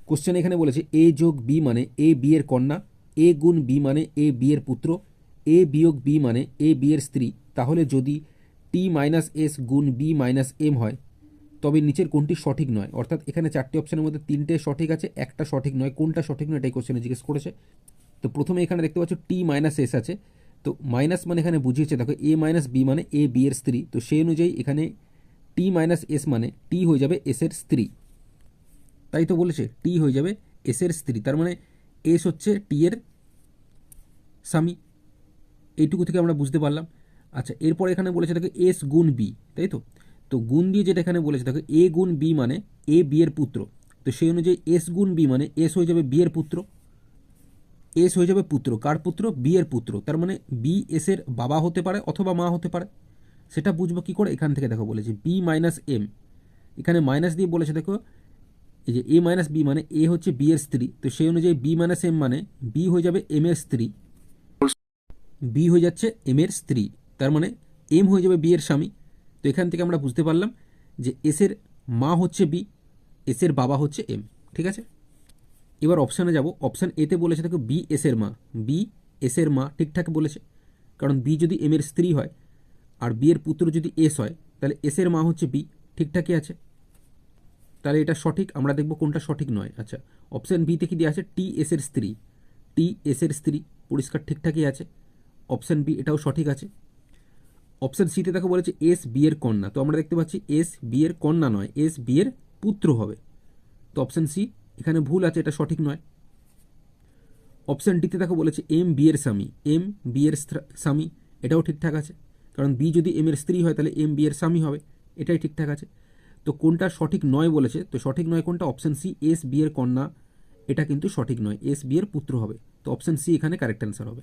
Question এখানে বলেছে এ যোগ বি মানে এ বি এর কন্যা, এ গুণ বি মানে এ বি এর পুত্র, এ বিয়োগ বি মানে এ বি এর স্ত্রী। তাহলে যদি টি মাইনাস এস গুণ বি মাইনাস এম হয় তবে নিচের কোনটি সঠিক নয়। অর্থাৎ এখানে চারটি অপশনের মধ্যে তিনটে সঠিক আছে, একটা সঠিক নয়। কোনটা সঠিক নয় এটাই কোশ্চেনে জিজ্ঞেস করেছে। তো প্রথমে এখানে দেখতে পাচ্ছ টি মাইনাস এস আছে, তো মাইনাস মানে এখানে বুঝিয়েছে দেখো এ মাইনাস বি মানে এ বি এর স্ত্রী, তো সেই অনুযায়ী এখানে টি মাইনাস এস মানে টি হয়ে যাবে এস এর স্ত্রী। তাই তো বলেছে টি হয়ে যাবে এস এর স্ত্রী, তার মানে এস হচ্ছে টি এর স্বামী। এইটুকু থেকে আমরা বুঝতে পারলাম। আচ্ছা, এরপর এখানে বলেছে দেখো এস গুণ বি, তাই তো। তো গুণ দিয়ে যেটা এখানে বলেছে দেখো এ গুণ বি মানে এ বি এর পুত্র, তো সেই অনুযায়ী এস গুণ বি মানে এস হয়ে যাবে বি এর পুত্র। এস হয়ে যাবে পুত্র, কার পুত্র? বি এর পুত্র। তার মানে বি এস এর বাবা হতে পারে অথবা মা হতে পারে। সেটা বুঝবো কি করে? এখান থেকে দেখো বলেছে বি মাইনাস এম, এখানে মাইনাস দিয়ে বলেছে দেখো এই যে এ মাইনাস বি মানে এ হচ্ছে বি এর স্ত্রী, তো সেই অনুযায়ী বি মাইনাস এম মানে বি হয়ে যাবে এম এর স্ত্রী। বি হয়ে যাচ্ছে এম এর স্ত্রী, তার মানে এম হয়ে যাবে বি এর স্বামী। তো এখান থেকে আমরা বুঝতে পারলাম যে এস এর মা হচ্ছে বি, এস এর বাবা হচ্ছে এম। ঠিক আছে, এবার অপশানে যাব। অপশান এতে বলেছে দেখো বি এস এর মা, বি এস এর মা ঠিকঠাক বলেছে, কারণ বি যদি এম এর স্ত্রী হয় আর বি এর পুত্র যদি এস হয় তাহলে এস এর মা হচ্ছে বি, ঠিকঠাকই আছে। তাহলে এটা সঠিক, আমরা দেখব কোনটা সঠিক নয়। আচ্ছা, অপশান বিতে কি দেওয়া আছে? টি এস এর স্ত্রী, টি এস এর স্ত্রী পরিষ্কার ঠিকঠাকই আছে, অপশান বি এটাও সঠিক আছে। অপশান সিতে দেখো বলেছে এস বি এর কন্যা, তো আমরা দেখতে পাচ্ছি এস বি এর কন্যা নয়, এস বি এর পুত্র হবে, তো অপশান সি এখানে ভুল আছে, এটা সঠিক নয়। অপশান ডিতে দেখো বলেছে এম বি এর স্বামী, এম বি এর স্বামী, এটাও ঠিকঠাক আছে, কারণ বি যদি এম এর স্ত্রী হয় তাহলে এম বি এর স্বামী হবে, এটাই ঠিকঠাক আছে। তো কোনটা সঠিক নয় বলেছে, তো সঠিক নয় কোনটা? অপশান সি এস বি এর কন্যা, এটা কিন্তু সঠিক নয়, এস বি এর পুত্র হবে, তো অপশান সি এখানে কারেক্ট অ্যান্সার হবে।